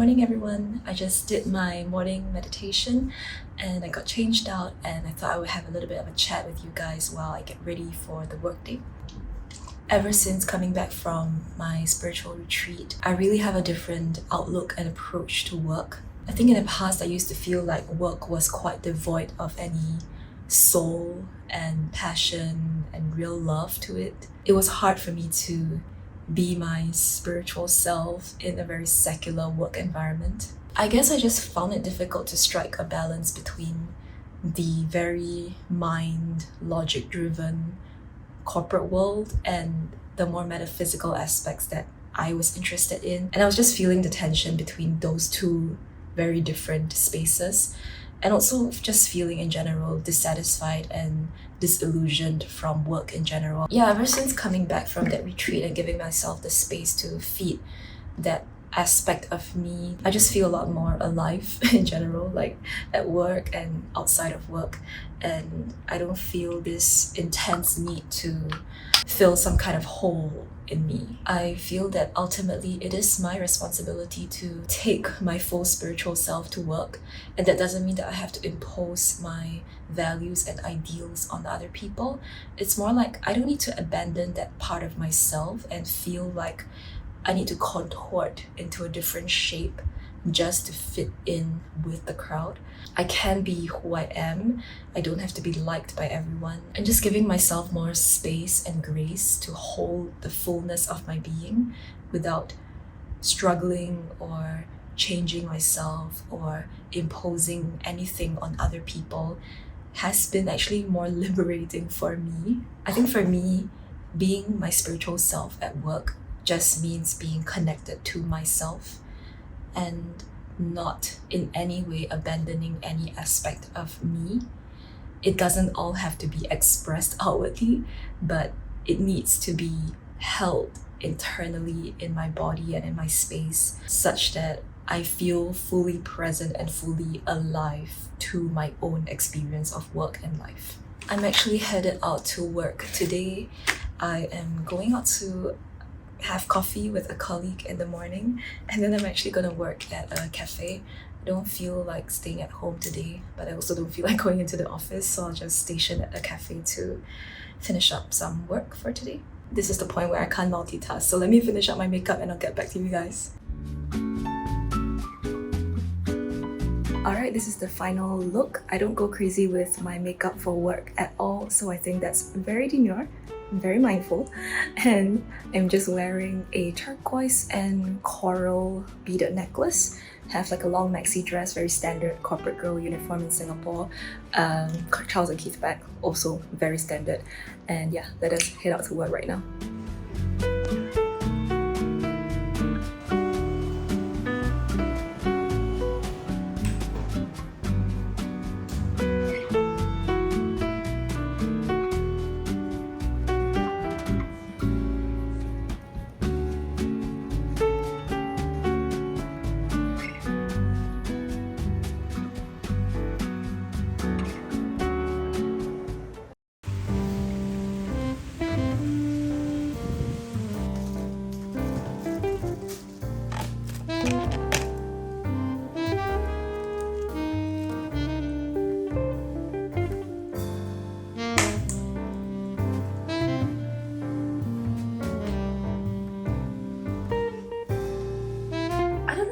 morning everyone. I just did my morning meditation and I got changed out, and I thought I would have a little bit of a chat with you guys while I get ready for the workday. Ever since coming back from my spiritual retreat, I really have a different outlook and approach to work. I think in the past I used to feel like work was quite devoid of any soul and passion and real love to it. It was hard for me to be my spiritual self in a very secular work environment. I guess I just found it difficult to strike a balance between the very mind, logic driven corporate world and the more metaphysical aspects that I was interested in. And I was just feeling the tension between those two very different spaces, and also just feeling in general dissatisfied and disillusioned from work in general. Yeah, ever since coming back from that retreat and giving myself the space to feed that aspect of me, I just feel a lot more alive in general, like at work and outside of work. And I don't feel this intense need to fill some kind of hole in me. I feel that ultimately it is my responsibility to take my full spiritual self to work, and that doesn't mean that I have to impose my values and ideals on other people. It's more like I don't need to abandon that part of myself and feel like I need to contort into a different shape just to fit in with the crowd. I can be who I am. I don't have to be liked by everyone. And just giving myself more space and grace to hold the fullness of my being without struggling or changing myself or imposing anything on other people has been actually more liberating for me. I think for me, being my spiritual self at work just means being connected to myself and not in any way abandoning any aspect of me. It doesn't all have to be expressed outwardly, but it needs to be held internally in my body and in my space such that I feel fully present and fully alive to my own experience of work and life. I'm actually headed out to work today. I am going out to have coffee with a colleague in the morning, and then I'm actually gonna work at a cafe. I don't feel like staying at home today, but I also don't feel like going into the office, so I'll just station at a cafe to finish up some work for today. This is the point where I can't multitask, so let me finish up my makeup and I'll get back to you guys. Alright, this is the final look. I don't go crazy with my makeup for work at all, so I think that's very demure, very mindful. And I'm just wearing a turquoise and coral beaded necklace. Have like a long maxi dress, very standard corporate girl uniform in Singapore. Charles and Keith bag, also very standard. And yeah, let us head out to work right now.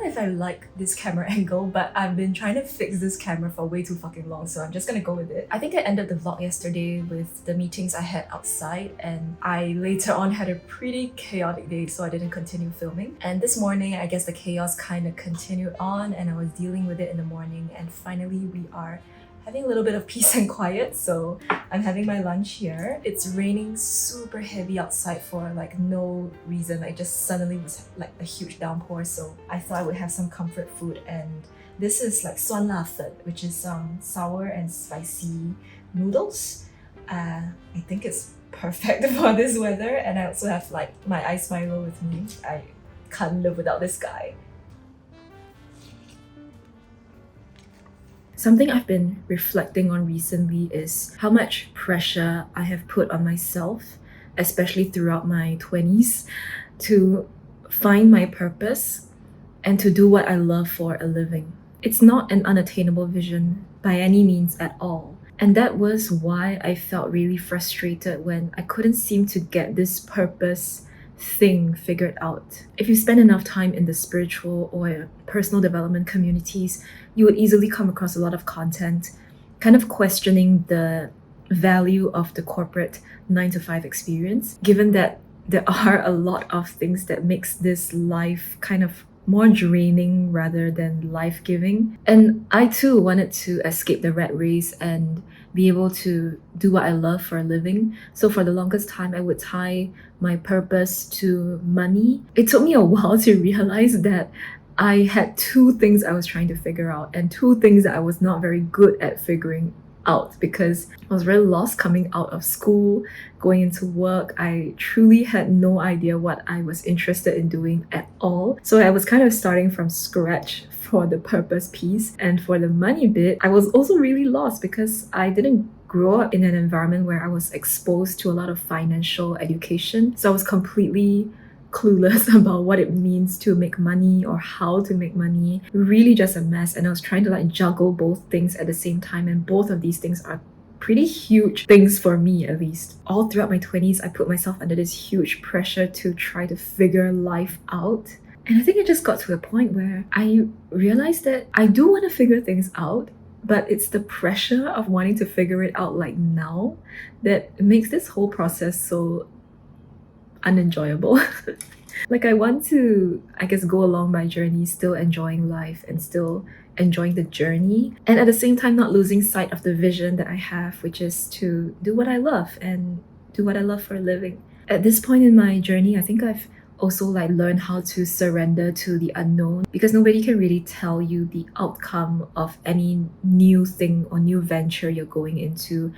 If I like this camera angle, but I've been trying to fix this camera for way too fucking long, so I'm just gonna go with it. I think I ended the vlog yesterday with the meetings I had outside, and I later on had a pretty chaotic day, so I didn't continue filming. And this morning, I guess the chaos kind of continued on, and I was dealing with it in the morning, and finally we are having a little bit of peace and quiet, so I'm having my lunch here. It's raining super heavy outside for like no reason. Like just suddenly was like a huge downpour, so I thought I would have some comfort food, and this is like suan la fen, which is sour and spicy noodles. I think it's perfect for this weather, and I also have like my ice Milo with me. I can't live without this guy. Something I've been reflecting on recently is how much pressure I have put on myself, especially throughout my 20s, to find my purpose and to do what I love for a living. It's not an unattainable vision by any means at all. And that was why I felt really frustrated when I couldn't seem to get this purpose thing figured out. If you spend enough time in the spiritual or personal development communities, you would easily come across a lot of content kind of questioning the value of the corporate 9 to 5 experience, given that there are a lot of things that makes this life kind of more draining rather than life-giving. And I too wanted to escape the rat race and be able to do what I love for a living. So for the longest time, I would tie my purpose to money. It took me a while to realize that I had two things I was trying to figure out and two things that I was not very good at figuring out because I was very lost coming out of school, going into work. I truly had no idea what I was interested in doing at all. So I was kind of starting from scratch for the purpose piece. And for the money bit, I was also really lost because I didn't grow up in an environment where I was exposed to a lot of financial education. So I was completely clueless about what it means to make money or how to make money. Really just a mess. And I was trying to like juggle both things at the same time. And both of these things are pretty huge things for me, at least. All throughout my 20s, I put myself under this huge pressure to try to figure life out. And I think it just got to a point where I realized that I do want to figure things out, but it's the pressure of wanting to figure it out like now that makes this whole process so unenjoyable. Like I want to, I guess, go along my journey, still enjoying life and still enjoying the journey, and at the same time not losing sight of the vision that I have, which is to do what I love and do what I love for a living. At this point in my journey, I think I've also like learned how to surrender to the unknown because nobody can really tell you the outcome of any new thing or new venture you're going into,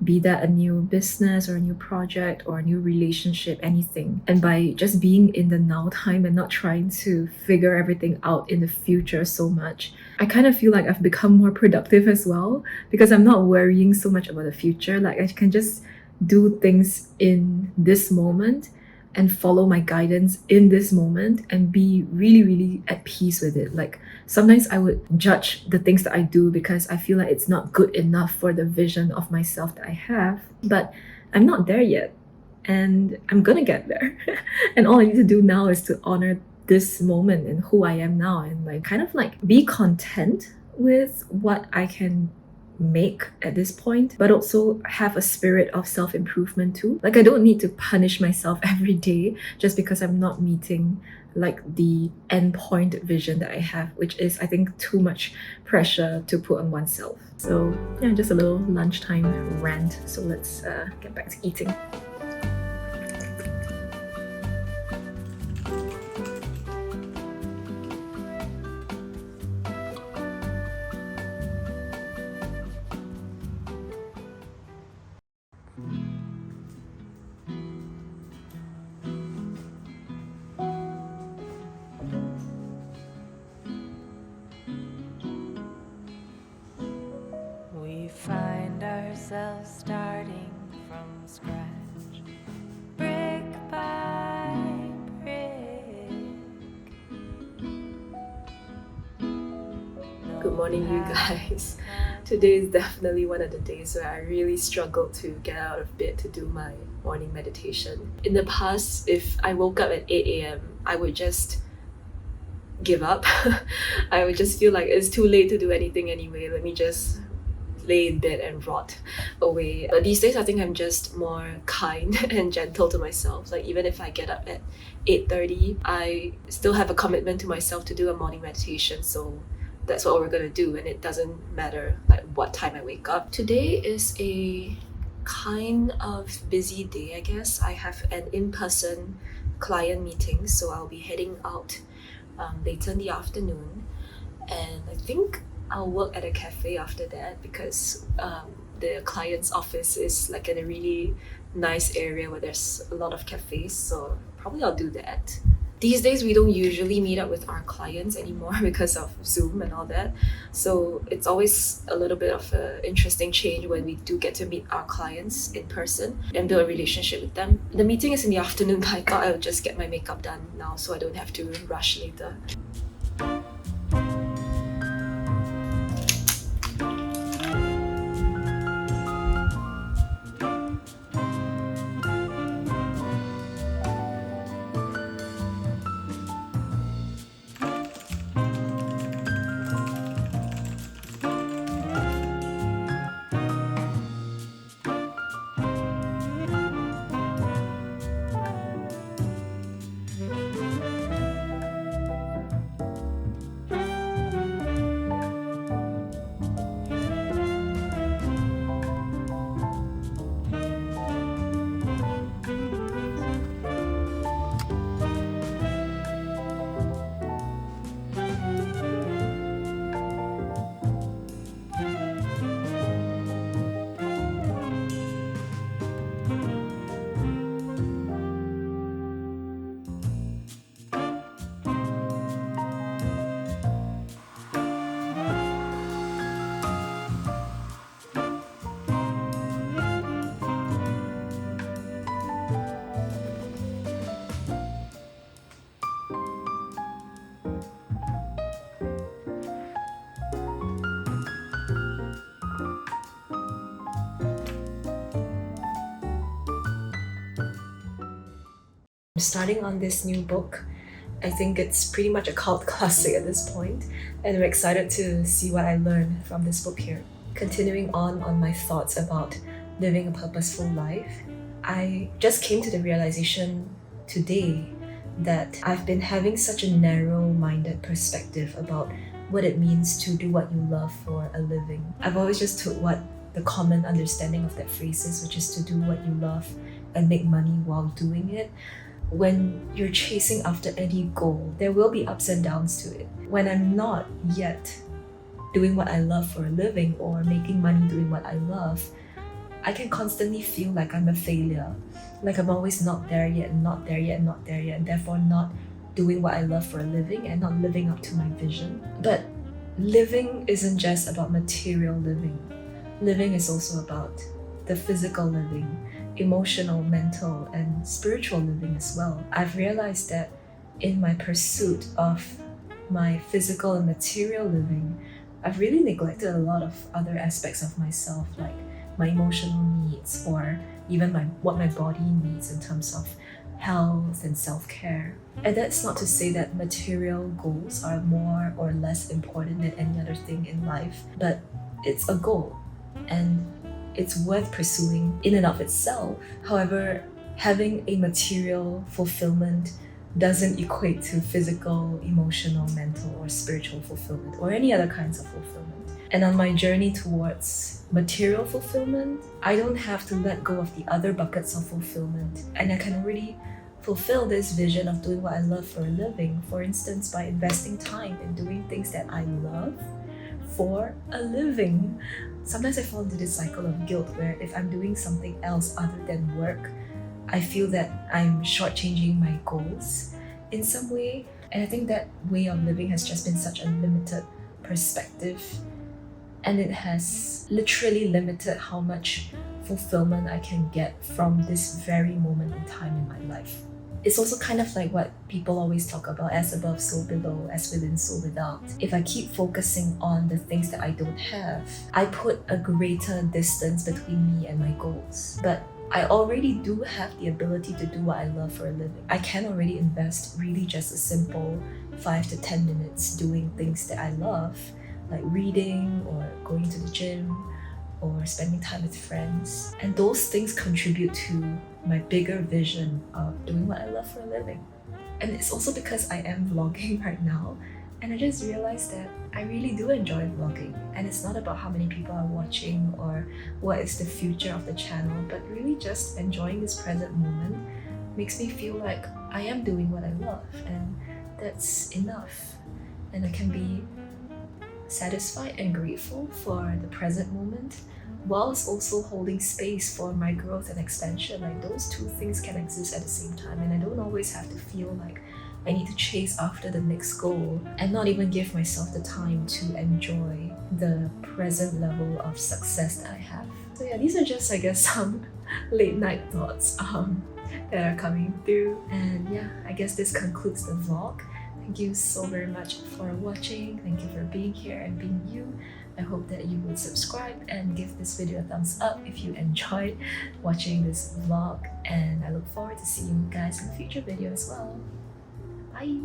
be that a new business or a new project or a new relationship, anything. And by just being in the now time and not trying to figure everything out in the future so much, I kind of feel like I've become more productive as well because I'm not worrying so much about the future. Like I can just do things in this moment and follow my guidance in this moment and be really, really at peace with it. Like sometimes I would judge the things that I do because I feel like it's not good enough for the vision of myself that I have, but I'm not there yet and I'm gonna get there. And all I need to do now is to honor this moment and who I am now and like kind of like be content with what I can make at this point, but also have a spirit of self-improvement too. Like I don't need to punish myself every day just because I'm not meeting like the end point vision that I have, which is I think too much pressure to put on oneself. So yeah, just a little lunchtime rant. So let's get back to eating. We find ourselves starting from scratch, brick by brick. Good morning, you guys. Today is definitely one of the days where I really struggled to get out of bed to do my morning meditation. In the past, if I woke up at 8 a.m., I would just give up. I would just feel like it's too late to do anything anyway. Let me just lay in bed and rot away. But these days, I think I'm just more kind and gentle to myself. Like even if I get up at 8:30, I still have a commitment to myself to do a morning meditation. So that's what we're gonna do, and it doesn't matter like what time I wake up. Today is a kind of busy day, I guess. I have an in-person client meeting, so I'll be heading out later in the afternoon, and I think I'll work at a cafe after that because the client's office is like in a really nice area where there's a lot of cafes, so probably I'll do that. These days we don't usually meet up with our clients anymore because of Zoom and all that, so it's always a little bit of an interesting change when we do get to meet our clients in person and build a relationship with them. The meeting is in the afternoon, but I thought I would just get my makeup done now so I don't have to rush later. Starting on this new book, I think it's pretty much a cult classic at this point, and I'm excited to see what I learn from this book here. Continuing on my thoughts about living a purposeful life, I just came to the realization today that I've been having such a narrow-minded perspective about what it means to do what you love for a living. I've always just took what the common understanding of that phrase is, which is to do what you love and make money while doing it. When you're chasing after any goal, there will be ups and downs to it. When I'm not yet doing what I love for a living or making money doing what I love, I can constantly feel like I'm a failure, like I'm always not there yet, not there yet, not there yet, and therefore not doing what I love for a living and not living up to my vision. But living isn't just about material living. Living is also about the physical living, emotional, mental, and spiritual living as well. I've realized that in my pursuit of my physical and material living, I've really neglected a lot of other aspects of myself, like my emotional needs or even what my body needs in terms of health and self-care. And that's not to say that material goals are more or less important than any other thing in life, but it's a goal and it's worth pursuing in and of itself. However, having a material fulfillment doesn't equate to physical, emotional, mental, or spiritual fulfillment, or any other kinds of fulfillment. And on my journey towards material fulfillment, I don't have to let go of the other buckets of fulfillment, and I can already fulfill this vision of doing what I love for a living, for instance, by investing time in doing things that I love for a living. Sometimes I fall into this cycle of guilt where if I'm doing something else other than work, I feel that I'm shortchanging my goals in some way. And I think that way of living has just been such a limited perspective, and it has literally limited how much fulfillment I can get from this very moment in time in my life. It's also kind of like what people always talk about, as above, so below, as within, so without. If I keep focusing on the things that I don't have, I put a greater distance between me and my goals. But I already do have the ability to do what I love for a living. I can already invest really just a simple 5 to 10 minutes doing things that I love, like reading or going to the gym or spending time with friends. And those things contribute to my bigger vision of doing what I love for a living. And it's also because I am vlogging right now, and I just realized that I really do enjoy vlogging. And it's not about how many people are watching or what is the future of the channel, but really just enjoying this present moment makes me feel like I am doing what I love, and that's enough. And I can be satisfied and grateful for the present moment, whilst also holding space for my growth and expansion. Like, those two things can exist at the same time, and I don't always have to feel like I need to chase after the next goal and not even give myself the time to enjoy the present level of success that I have. So yeah, these are just, I guess, some late night thoughts that are coming through. And yeah, I guess this concludes the vlog. Thank you so very much for watching. Thank you for being here and being you. I hope that you would subscribe and give this video a thumbs up if you enjoyed watching this vlog. And I look forward to seeing you guys in a future video as well. Bye!